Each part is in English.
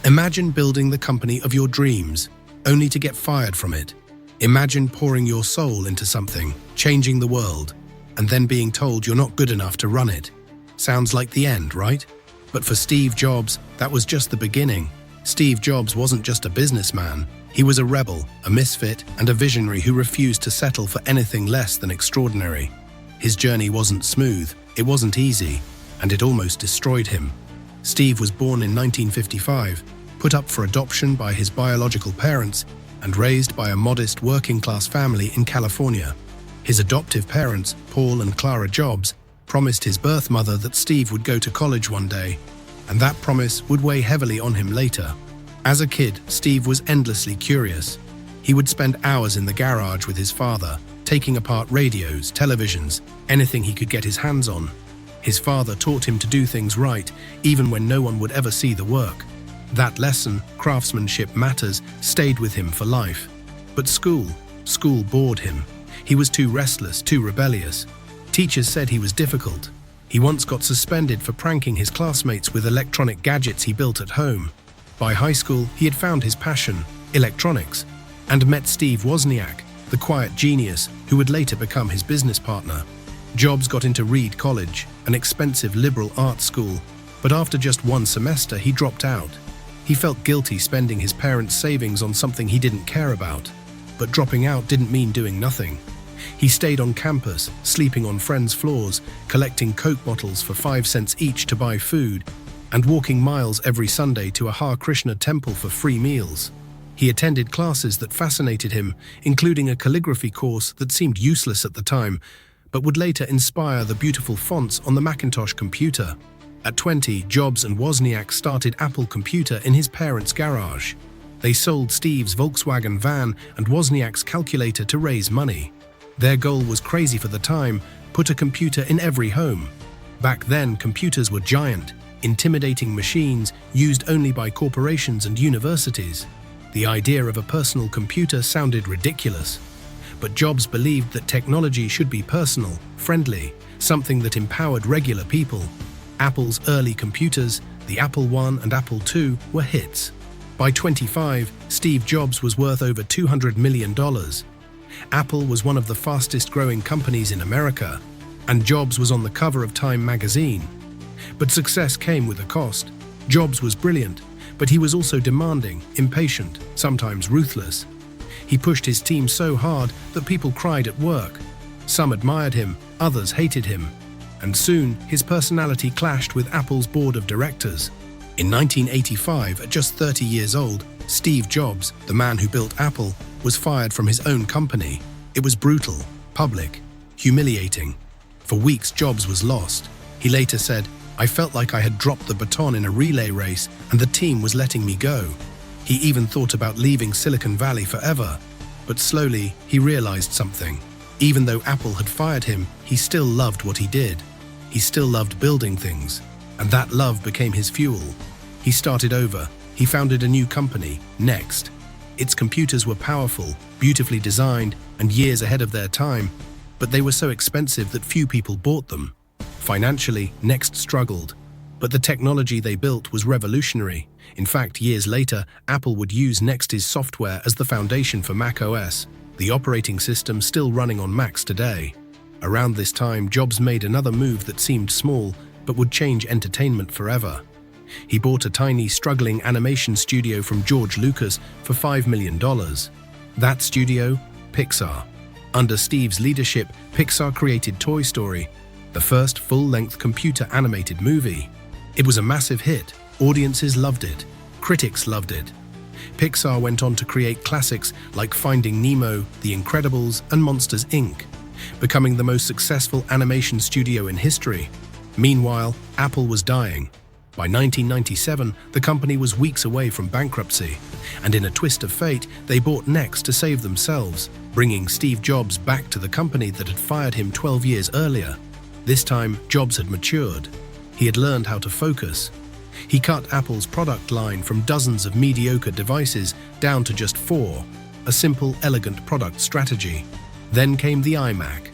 Imagine building the company of your dreams, only to get fired from it. Imagine pouring your soul into something, changing the world, and then being told you're not good enough to run it. Sounds like the end, right? But for Steve Jobs, that was just the beginning. Steve Jobs wasn't just a businessman. He was a rebel, a misfit, and a visionary who refused to settle for anything less than extraordinary. His journey wasn't smooth, it wasn't easy, and it almost destroyed him. Steve was born in 1955, put up for adoption by his biological parents, and raised by a modest working-class family in California. His adoptive parents, Paul and Clara Jobs, promised his birth mother that Steve would go to college one day, and that promise would weigh heavily on him later. As a kid, Steve was endlessly curious. He would spend hours in the garage with his father, taking apart radios, televisions, anything he could get his hands on. His father taught him to do things right, even when no one would ever see the work. That lesson, craftsmanship matters, stayed with him for life. But school bored him. He was too restless, too rebellious. Teachers said he was difficult. He once got suspended for pranking his classmates with electronic gadgets he built at home. By high school, he had found his passion, electronics, and met Steve Wozniak, the quiet genius who would later become his business partner. Jobs got into Reed College, an expensive liberal arts school, but after just one semester he dropped out. He felt guilty spending his parents' savings on something he didn't care about. But dropping out didn't mean doing nothing. He stayed on campus, sleeping on friends' floors, collecting Coke bottles for 5 cents each to buy food, and walking miles every Sunday to a Hare Krishna temple for free meals. He attended classes that fascinated him, including a calligraphy course that seemed useless at the time, but would later inspire the beautiful fonts on the Macintosh computer. At 20, Jobs and Wozniak started Apple Computer in his parents' garage. They sold Steve's Volkswagen van and Wozniak's calculator to raise money. Their goal was crazy for the time: put a computer in every home. Back then, computers were giant, intimidating machines used only by corporations and universities. The idea of a personal computer sounded ridiculous. But Jobs believed that technology should be personal, friendly, something that empowered regular people. Apple's early computers, the Apple I and Apple II, were hits. By 25, Steve Jobs was worth over $200 million. Apple was one of the fastest-growing companies in America, and Jobs was on the cover of Time magazine. But success came with a cost. Jobs was brilliant, but he was also demanding, impatient, sometimes ruthless. He pushed his team so hard that people cried at work. Some admired him, others hated him. And soon, his personality clashed with Apple's board of directors. In 1985, at just 30 years old, Steve Jobs, the man who built Apple, was fired from his own company. It was brutal, public, humiliating. For weeks, Jobs was lost. He later said, "I felt like I had dropped the baton in a relay race and the team was letting me go." He even thought about leaving Silicon Valley forever. But slowly, he realized something. Even though Apple had fired him, he still loved what he did. He still loved building things. And that love became his fuel. He started over. He founded a new company, Next. Its computers were powerful, beautifully designed, and years ahead of their time, but they were so expensive that few people bought them. Financially, Next struggled, but the technology they built was revolutionary. In fact, years later, Apple would use Next's software as the foundation for Mac OS, the operating system still running on Macs today. Around this time, Jobs made another move that seemed small, but would change entertainment forever. He bought a tiny, struggling animation studio from George Lucas for $5 million. That studio? Pixar. Under Steve's leadership, Pixar created Toy Story, the first full-length computer-animated movie. It was a massive hit. Audiences loved it. Critics loved it. Pixar went on to create classics like Finding Nemo, The Incredibles, and Monsters, Inc., becoming the most successful animation studio in history. Meanwhile, Apple was dying. By 1997, the company was weeks away from bankruptcy, and in a twist of fate, they bought Next to save themselves, bringing Steve Jobs back to the company that had fired him 12 years earlier. This time, Jobs had matured. He had learned how to focus. He cut Apple's product line from dozens of mediocre devices down to just 4, a simple, elegant product strategy. Then came the iMac,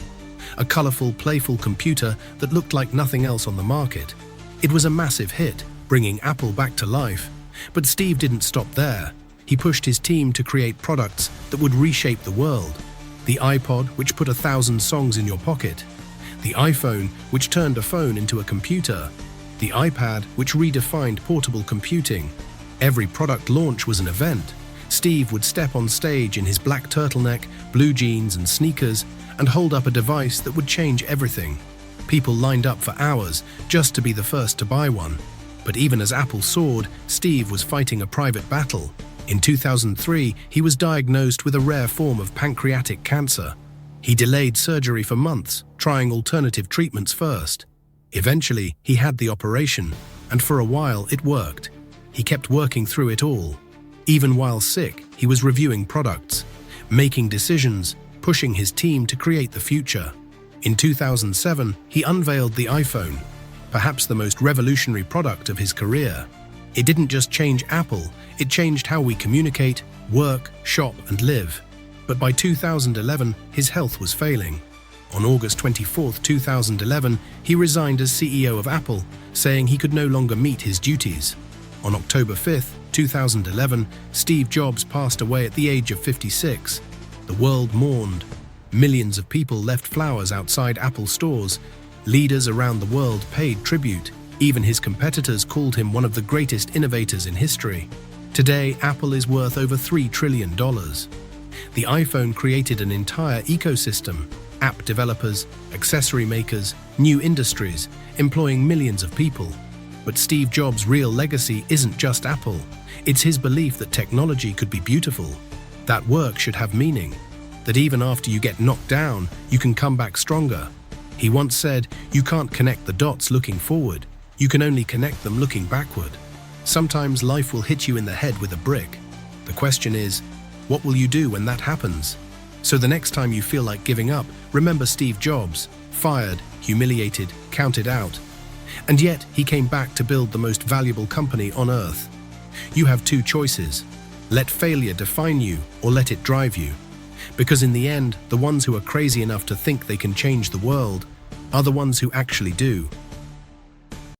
a colorful, playful computer that looked like nothing else on the market. It was a massive hit, bringing Apple back to life. But Steve didn't stop there. He pushed his team to create products that would reshape the world. The iPod, which put 1,000 songs in your pocket. The iPhone, which turned a phone into a computer. The iPad, which redefined portable computing. Every product launch was an event. Steve would step on stage in his black turtleneck, blue jeans and sneakers and hold up a device that would change everything. People lined up for hours just to be the first to buy one. But even as Apple soared, Steve was fighting a private battle. In 2003, he was diagnosed with a rare form of pancreatic cancer. He delayed surgery for months, trying alternative treatments first. Eventually, he had the operation, and for a while it worked. He kept working through it all. Even while sick, he was reviewing products, making decisions, pushing his team to create the future. In 2007, he unveiled the iPhone, perhaps the most revolutionary product of his career. It didn't just change Apple, it changed how we communicate, work, shop, and live. But by 2011, his health was failing. On August 24, 2011, he resigned as CEO of Apple, saying he could no longer meet his duties. On October 5, 2011, Steve Jobs passed away at the age of 56. The world mourned. Millions of people left flowers outside Apple stores. Leaders around the world paid tribute. Even his competitors called him one of the greatest innovators in history. Today, Apple is worth over $3 trillion. The iPhone created an entire ecosystem, app developers, accessory makers, new industries, employing millions of people. But Steve Jobs' real legacy isn't just Apple. It's his belief that technology could be beautiful, that work should have meaning, that even after you get knocked down, you can come back stronger. He once said, "You can't connect the dots looking forward. You can only connect them looking backward." Sometimes life will hit you in the head with a brick. The question is, what will you do when that happens? So the next time you feel like giving up, remember Steve Jobs, fired, humiliated, counted out. And yet, he came back to build the most valuable company on earth. You have two choices. Let failure define you or let it drive you. Because in the end, the ones who are crazy enough to think they can change the world are the ones who actually do.